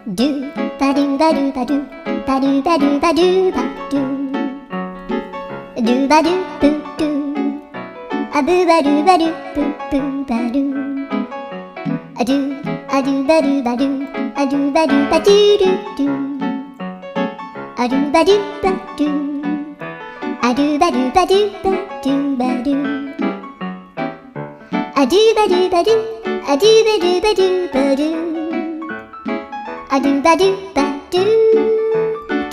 ドゥバドゥバドゥバドゥバドゥバドゥバドゥバドゥドゥバドゥブドゥアブバドゥバドゥブブバドゥアドゥアドゥバドゥバドゥアドゥバドゥバドゥドゥドゥアドゥバドゥバドゥアドゥバドゥバドゥバドゥバドゥアドゥバドゥバドゥアドゥバドゥバドゥバドゥアドゥバドゥバドゥ